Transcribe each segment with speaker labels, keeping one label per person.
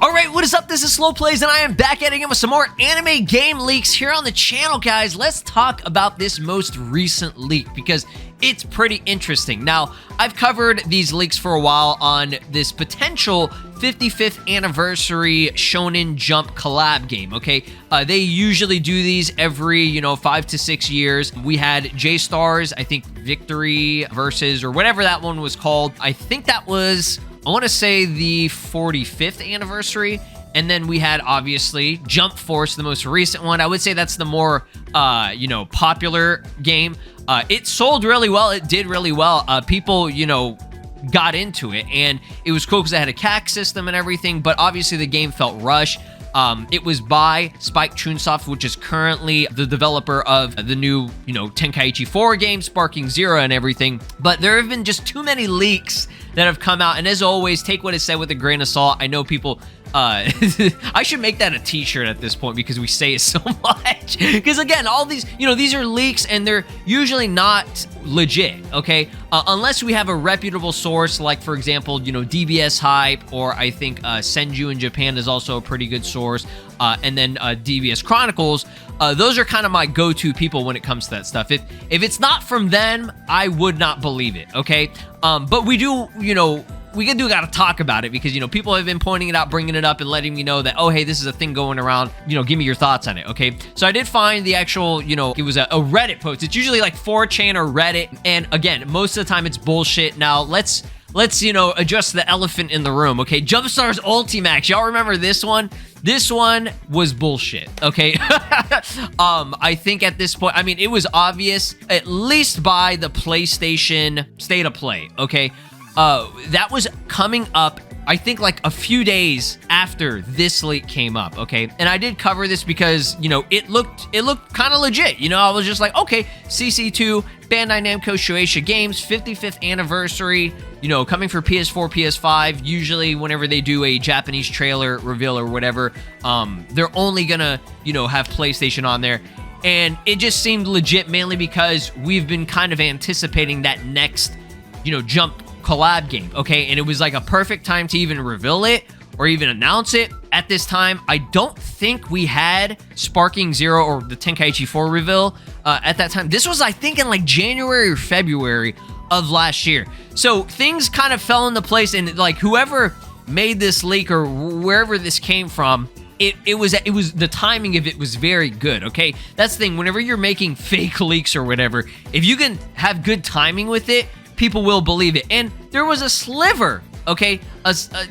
Speaker 1: Alright, what is up? This is SLOplays, and I am back at it again with some more anime game leaks here on the channel, guys. Let's talk about this most recent leak, because it's pretty interesting. Now, I've covered these leaks for a while on this potential 55th anniversary Shonen Jump collab game, okay? They usually do these every, 5 to 6 years. We had J-Stars, I think Victory Versus, or whatever that one was called. I think that was, I want to say, the 45th anniversary. And then we had, obviously, Jump Force, the most recent one. I would say that's the more, popular game. It sold really well. It did really well. People, got into it, and it was cool because it had a CAC system and everything, but obviously the game felt rushed. It was by Spike Chunsoft, which is currently the developer of the new, Tenkaichi 4 game, Sparking Zero and everything. But there have been just too many leaks that have come out, and as always, take what is said with a grain of salt. I know people... I should make that a t-shirt at this point because we say it so much. Because again, all these, these are leaks and they're usually not legit, okay? Unless we have a reputable source, like for example, DBS Hype, or I think Senju in Japan is also a pretty good source. And then DBS Chronicles. Those are kind of my go-to people when it comes to that stuff. If it's not from them, I would not believe it, okay? But we do, we gotta talk about it because, people have been pointing it out, bringing it up, and letting me know that, oh, hey, this is a thing going around, give me your thoughts on it, okay? So I did find the actual, it was a Reddit post. It's usually like 4chan or Reddit, and again, most of the time it's bullshit. Now, let's address the elephant in the room, okay? Jumpstars Ultimax, y'all remember this one? This one was bullshit, okay? I think at this point, it was obvious, at least by the PlayStation State of Play, okay? That was coming up, I think, like a few days after this leak came up, okay? And I did cover this because, it looked kind of legit. I was just like, okay, CC2, Bandai Namco Shueisha Games, 55th anniversary, coming for PS4, PS5. Usually whenever they do a Japanese trailer reveal or whatever, they're only gonna, have PlayStation on there. And it just seemed legit, mainly because we've been kind of anticipating that next, Jump collab game, okay? And it was like a perfect time to even reveal it or even announce it. At this time, I don't think we had Sparking Zero or the Tenkaichi 4 reveal at that time. This was, I think, in like January or February of last year. So things kind of fell into place, and like whoever made this leak or wherever this came from, it was the timing of it was very good, okay? That's the thing. Whenever you're making fake leaks or whatever, if you can have good timing with it, people will believe it. And there was a sliver, okay,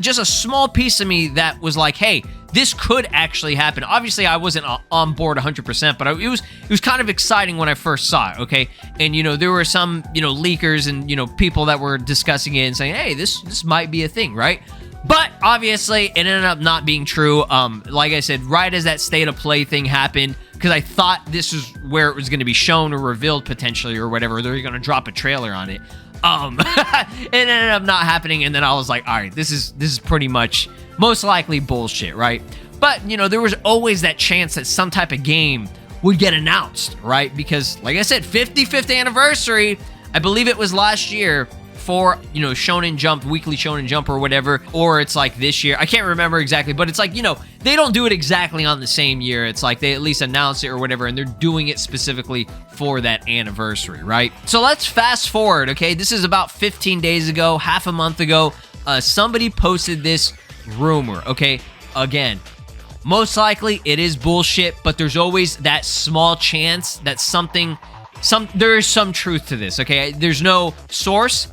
Speaker 1: just a small piece of me that was like, hey, this could actually happen. Obviously, I wasn't on board 100%, but it was kind of exciting when I first saw it, okay? And, there were some, leakers and, people that were discussing it and saying, hey, this might be a thing, right? But obviously, it ended up not being true. Like I said, right as that State of Play thing happened, because I thought this is where it was going to be shown or revealed potentially or whatever. They're going to drop a trailer on it. It ended up not happening, and then I was like, all right, this is pretty much most likely bullshit, right? But, there was always that chance that some type of game would get announced, right? Because, like I said, 55th anniversary, I believe it was last year, for, Shonen Jump, Weekly Shonen Jump or whatever, or it's like this year. I can't remember exactly, but it's like, they don't do it exactly on the same year. It's like they at least announce it or whatever, and they're doing it specifically for that anniversary, right? So let's fast forward, okay? This is about 15 days ago, half a month ago. Somebody posted this rumor, okay? Again, most likely it is bullshit, but there's always that small chance that there is some truth to this, okay? There's no source.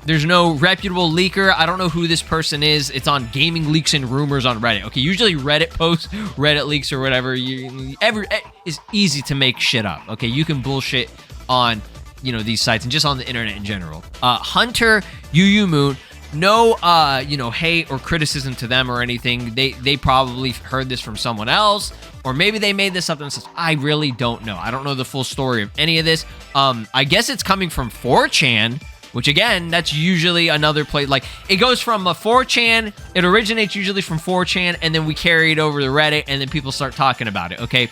Speaker 1: There's no reputable leaker. I don't know who this person is. It's on Gaming Leaks and Rumors on Reddit. Okay, usually Reddit posts, Reddit leaks or whatever. It's easy to make shit up. Okay, you can bullshit on, these sites and just on the internet in general. Hunter Yu Moon. No, hate or criticism to them or anything. They probably heard this from someone else, or maybe they made this up themselves. I really don't know. I don't know the full story of any of this. I guess it's coming from 4chan, which again, that's usually another place. Like, it goes from a 4chan, it originates usually from 4chan, and then we carry it over to Reddit, and then people start talking about it, okay?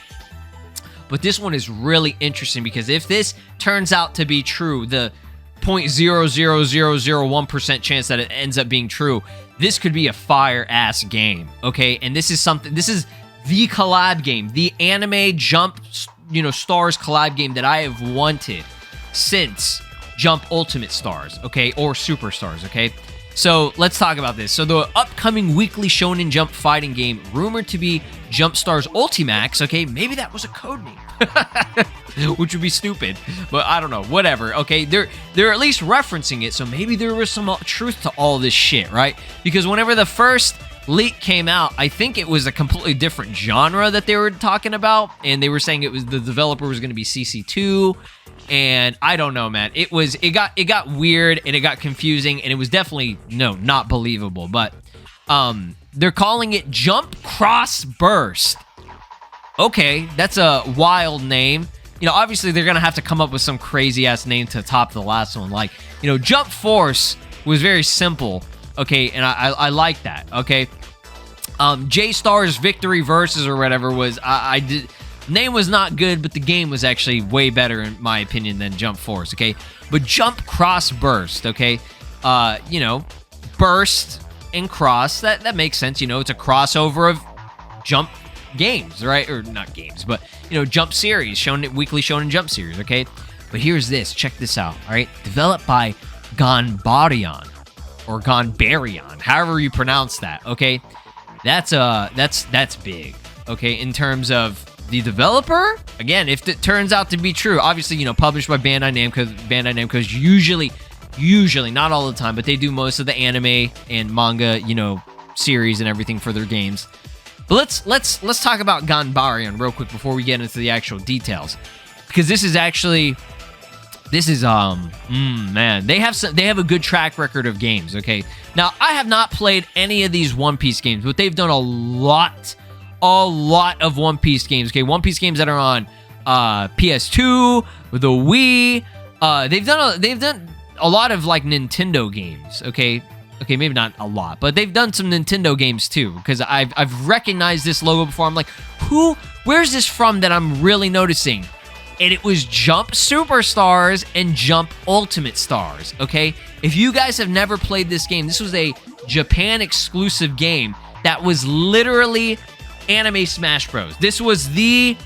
Speaker 1: But this one is really interesting because if this turns out to be true, the 0.00001% chance that it ends up being true, this could be a fire-ass game, okay? And this is the collab game, the anime Jump, Stars collab game that I have wanted since Jump Ultimate Stars, okay? Or Superstars, okay? So let's talk about this. So the upcoming weekly Shonen Jump fighting game, rumored to be Jump Stars Ultimax, okay? Maybe that was a code name. Which would be stupid, but I don't know, whatever, okay? They're at least referencing it, so maybe there was some truth to all this shit, right? Because whenever the first leak came out, I think it was a completely different genre that they were talking about, and they were saying it was the developer was going to be CC2, and I don't know, man. It got weird, and it got confusing, and it was definitely not believable. But they're calling it Jump Cross Burst. Okay, that's a wild name. Obviously they're gonna have to come up with some crazy ass name to top the last one. Like, Jump Force was very simple. Okay, and I like that. Okay, J Stars Victory Versus or whatever was name was not good, but the game was actually way better in my opinion than Jump Force. Okay, but Jump Cross Burst. Okay, burst and cross, that makes sense. It's a crossover of Jump games, right? Or not games, but Jump series, weekly Shonen Jump series. Okay, but here's this. Check this out. All right, developed by Ganbarion or Ganbarion, however you pronounce that. Okay, that's big. Okay, in terms of the developer, again, if it turns out to be true, obviously published by Bandai Namco. Bandai Namco is usually not all the time, but they do most of the anime and manga series and everything for their games. But let's talk about Ganbarion real quick before we get into the actual details, because this is man, they have a good track record of games. Okay, now I have not played any of these One Piece games, but they've done a lot of One Piece games. Okay, One Piece games that are on PS2, the Wii. They've done a lot of like Nintendo games. Okay, maybe not a lot, but they've done some Nintendo games too, because I've recognized this logo before. I'm like, where's this from that I'm really noticing? And it was Jump Superstars and Jump Ultimate Stars, okay? If you guys have never played this game, this was a Japan exclusive game that was literally Anime Smash Bros. This was the,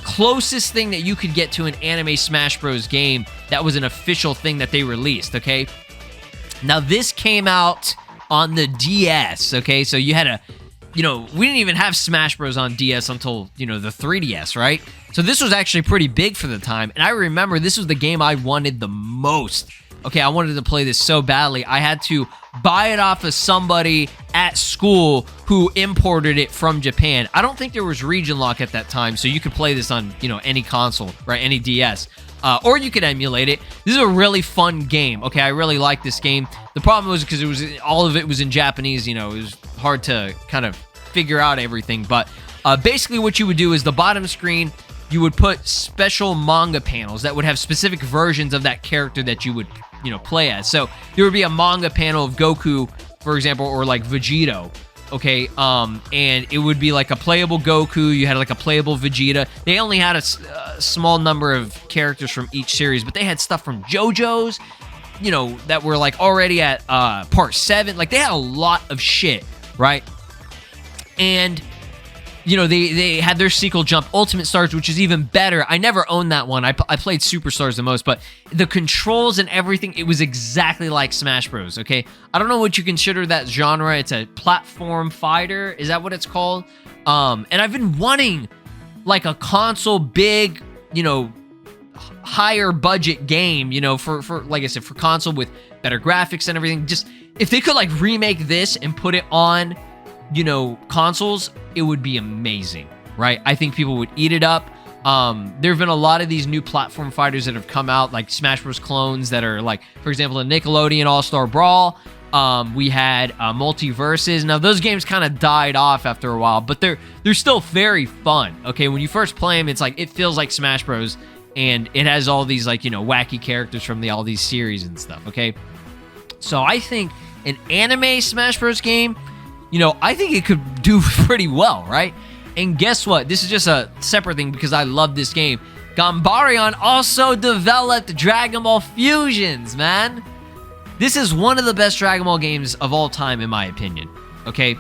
Speaker 1: closest thing that you could get to an Anime Smash Bros. Game that was an official thing that they released, okay? Now, this came out on the DS, okay? So you had we didn't even have Smash Bros. On DS until, the 3DS, right? So this was actually pretty big for the time. And I remember this was the game I wanted the most. Okay, I wanted to play this so badly. I had to buy it off of somebody at school who imported it from Japan. I don't think there was region lock at that time, so you could play this on, any console, right? Any DS. Or you could emulate it. This is a really fun game. Okay, I really like this game. The problem was because all of it was in Japanese. It was hard to kind of figure out everything. But basically, what you would do is the bottom screen, you would put special manga panels that would have specific versions of that character that you would play as. So there would be a manga panel of Goku, for example, or like Vegito. Okay, and it would be like a playable Goku. You had like a playable Vegeta. They only had a small number of characters from each series, but they had stuff from JoJo's, that were like already at part 7. Like they had a lot of shit, right? And they had their sequel, Jump Ultimate Stars, which is even better. I never owned that one. I played Superstars the most, but the controls and everything, it was exactly like Smash Bros, okay? I don't know what you consider that genre. It's a platform fighter. Is that what it's called? And I've been wanting, like, a console big, higher budget game, for like I said, for console with better graphics and everything. Just, if they could, like, remake this and put it on consoles, it would be amazing, right? I think people would eat it up. There have been a lot of these new platform fighters that have come out, like Smash Bros. Clones that are like, for example, the Nickelodeon All-Star Brawl. We had Multiverses. Now, those games kind of died off after a while, but they're still very fun, okay? When you first play them, it's like, it feels like Smash Bros. And it has all these, like, wacky characters from all these series and stuff, okay? So I think an anime Smash Bros. Game, I think it could do pretty well, right? And guess what? This is just a separate thing because I love this game. Ganbarion also developed Dragon Ball Fusions, man. This is one of the best Dragon Ball games of all time, in my opinion. Okay.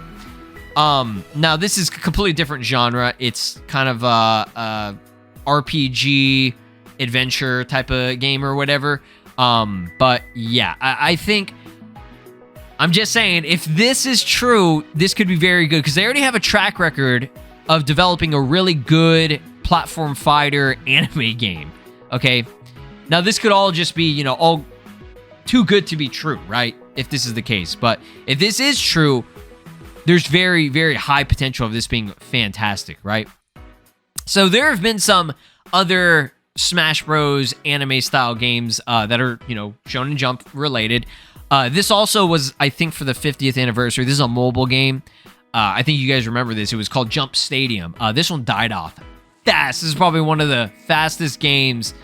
Speaker 1: Now this is a completely different genre. It's kind of a RPG adventure type of game or whatever. But yeah, I think, I'm just saying, if this is true, this could be very good because they already have a track record of developing a really good platform fighter anime game. Okay. Now this could all just be, you know, all too good to be true, right? If this is the case. But if this is true, there's very, very high potential of this being fantastic, right? So there have been some other Smash Bros. Anime style games that are, you know, Shonen Jump related. This also was, I think, for the 50th anniversary. This is a mobile game. I think you guys remember this. It was called Jump Stadium. This one died off fast. This is probably one of the fastest games.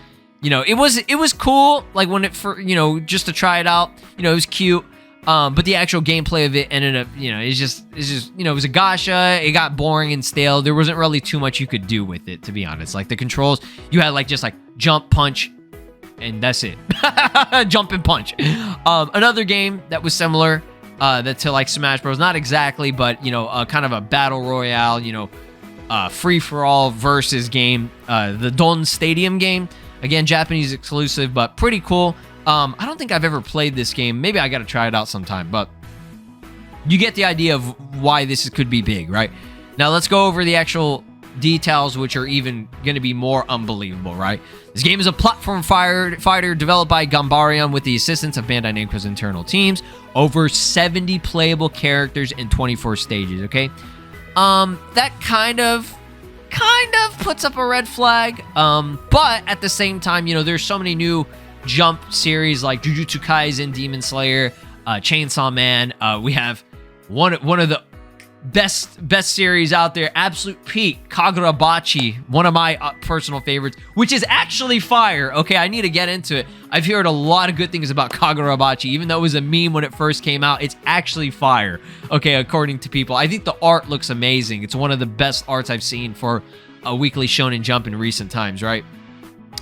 Speaker 1: You know, it was cool, like when it, for, you know, just to try it out. You know, it was cute. But the actual gameplay of it ended up, you know, it's just, you know, it was a gacha. It got boring and stale. There wasn't really too much you could do with it, to be honest. Like the controls, you had like just like jump, punch, and that's it. Jump and punch. Another game that was similar that to like Smash Bros. Not exactly, but you know, kind of a battle royale, you know, free for all versus game. The Don Stadium game, again, Japanese exclusive, but pretty cool. I don't think I've ever played this game. Maybe I got to try it out sometime, but you get the idea of why this could be big, right? Now let's go over the actual details, which are even going to be more unbelievable, right? This game is a platform fighter developed by Ganbarion with the assistance of Bandai Namco's internal teams. Over 70 playable characters in 24 stages, okay? That kind of puts up a red flag, but at the same time, you know, there's so many new Jump series like Jujutsu Kaisen, Demon Slayer, Chainsaw Man. We have one of the best series out there, absolute peak, Kagurabachi, one of my personal favorites, which is actually fire. Okay, I need to get into it. I've heard a lot of good things about Kagurabachi, even though it was a meme when it first came out. It's actually fire. Okay, according to people, I think the art looks amazing. It's one of the best arts I've seen for a weekly Shonen Jump in recent times, right?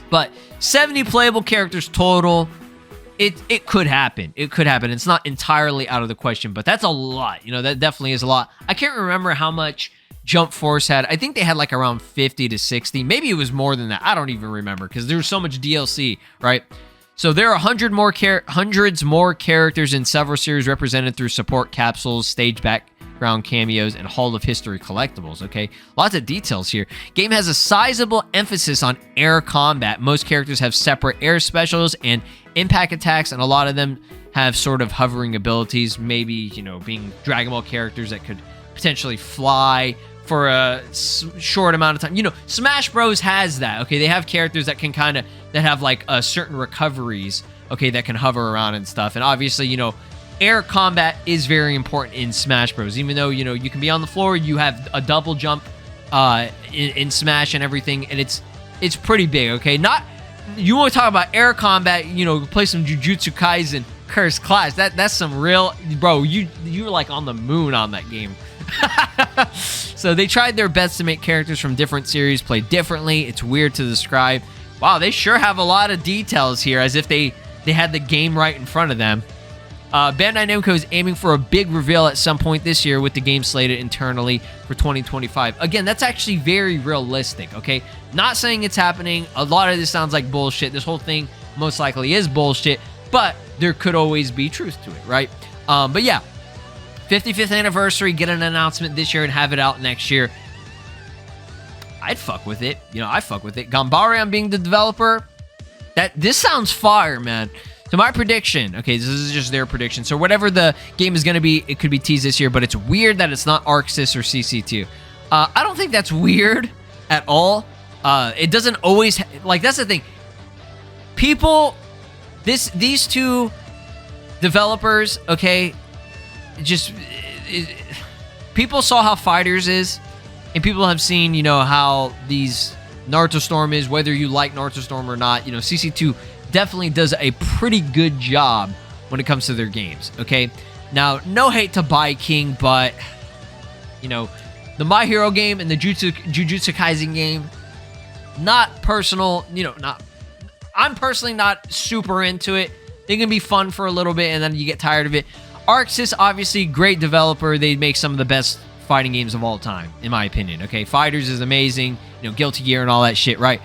Speaker 1: But 70 playable characters total. It could happen. It could happen. It's not entirely out of the question, but that's a lot. You know, that definitely is a lot. I can't remember how much Jump Force had. I think they had like around 50 to 60. Maybe it was more than that. I don't even remember because there was so much DLC, right? So there are hundreds more characters in several series represented through support capsules, stage background cameos, and Hall of History collectibles, okay? Lots of details here. Game has a sizable emphasis on air combat. Most characters have separate air specials and impact attacks, and a lot of them have sort of hovering abilities, maybe, you know, being Dragon Ball characters that could potentially fly for a short amount of time. You know, Smash Bros has that, okay? They have characters that can that have like certain recoveries, okay, that can hover around and stuff. And obviously, you know, air combat is very important in Smash Bros. Even though, you know, you can be on the floor, you have a double jump in Smash and everything, and it's pretty big, okay? You want to talk about air combat, you know, play some Jujutsu Kaisen Cursed Clash. That's some real, bro, you're like on the moon on that game. So they tried their best to make characters from different series play differently. It's weird to describe. Wow, they sure have a lot of details here, as if they had the game right in front of them. Bandai Namco is aiming for a big reveal at some point this year, with the game slated internally for 2025. Again, that's actually very realistic, okay? Not saying it's happening. A lot of this sounds like bullshit. This whole thing most likely is bullshit, but there could always be truth to it, right? But yeah, 55th anniversary, get an announcement this year and have it out next year. I'd fuck with it. You know, I fuck with it. Ganbarion being the developer, this sounds fire, man. So my prediction, okay, this is just their prediction. So whatever the game is going to be, it could be teased this year, but it's weird that it's not ArcSys or CC2. I don't think that's weird at all. It doesn't always, like, that's the thing. People, these two developers, okay, people saw how Fighters is, and people have seen, you know, how these Naruto Storm is, whether you like Naruto Storm or not. You know, CC2 definitely does a pretty good job when it comes to their games, okay? Now, no hate to Bai King, but, you know, the My Hero game and the Jujutsu Kaisen game, not personal, I'm personally not super into it. They can be fun for a little bit and then you get tired of it. Arxis, obviously, great developer. They make some of the best fighting games of all time, in my opinion. Okay, Fighters is amazing, Guilty Gear and all that shit, right?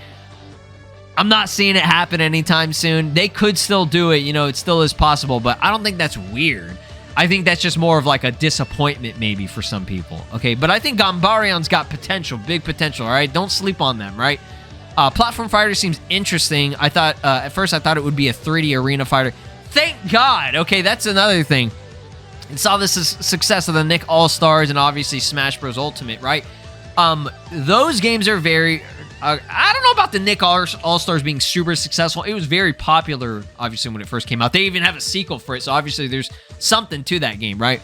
Speaker 1: I'm not seeing it happen anytime soon. They could still do it, it still is possible, but I don't think that's weird. I think that's just more of like a disappointment maybe for some people, okay? But I think Ganbarion's got potential, big potential, all right? Don't sleep on them, right? Platform fighter seems interesting. I thought, at first I thought it would be a 3D arena fighter. Thank God, okay, that's another thing. And saw this success of the Nick All-Stars and obviously Smash Bros. Ultimate, right? Those games are very... I don't know about the Nick All-Stars being super successful. It was very popular, obviously, when it first came out. They even have a sequel for it, so obviously there's something to that game, right?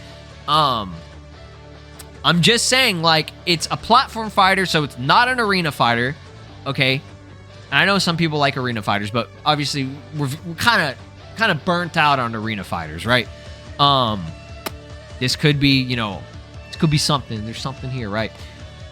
Speaker 1: I'm just saying, like, it's a platform fighter, so it's not an arena fighter, okay? And I know some people like arena fighters, but obviously we're kind of burnt out on arena fighters, right? This could be, this could be something. There's something here, right?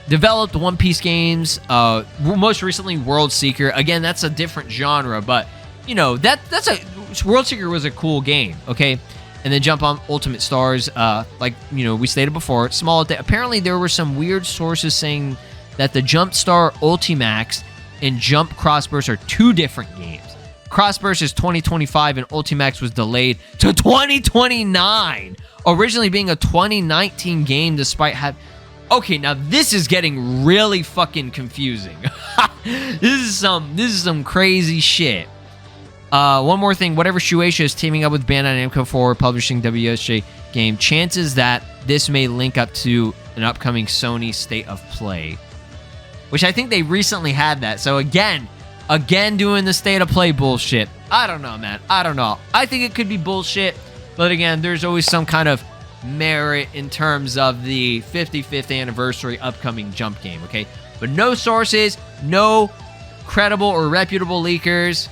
Speaker 1: Developed One Piece games, most recently World Seeker. Again, that's a different genre, but World Seeker was a cool game, okay? And then jump on Ultimate Stars, like we stated before, small. Apparently, there were some weird sources saying that the Jump Star Ultimax and Jump Crossburst are two different games. Crossburst is 2025, and Ultimax was delayed to 2029, originally being a 2019 game, despite having. Okay, now this is getting really fucking confusing. This is some crazy shit. One more thing, whatever Shueisha is teaming up with Bandai Namco for publishing WSJ game, chances that this may link up to an upcoming Sony State of Play, which I think they recently had that. So again doing the State of Play bullshit. I don't know, man. I don't know. I think it could be bullshit, but again, there's always some kind of merit in terms of the 55th anniversary upcoming Jump game, okay? But no sources, no credible or reputable leakers.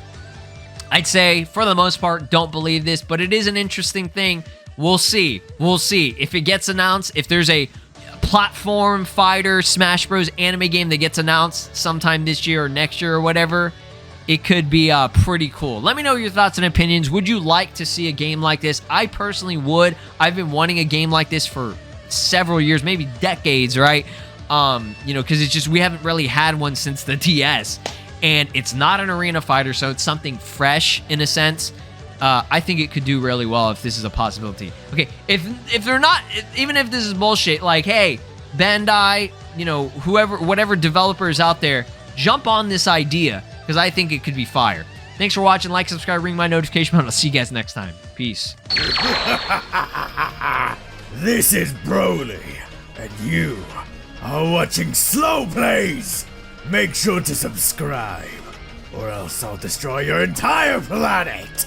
Speaker 1: I'd say, for the most part, don't believe this, but it is an interesting thing. We'll see. We'll see. If it gets announced, if there's a platform fighter Smash Bros. Anime game that gets announced sometime this year or next year or whatever, it could be pretty cool. Let me know your thoughts and opinions. Would you like to see a game like this? I personally would. I've been wanting a game like this for several years, maybe decades, right? Because it's just, we haven't really had one since the DS. And it's not an arena fighter, so it's something fresh in a sense. I think it could do really well if this is a possibility. Okay, if they're not, even if this is bullshit, like, hey, Bandai, whatever developer is out there, jump on this idea, because I think it could be fire. Thanks for watching. Like, subscribe, ring my notification bell. I'll see you guys next time. Peace.
Speaker 2: This is Broly, and you are watching SLOplays. Make sure to subscribe, or else I'll destroy your entire planet.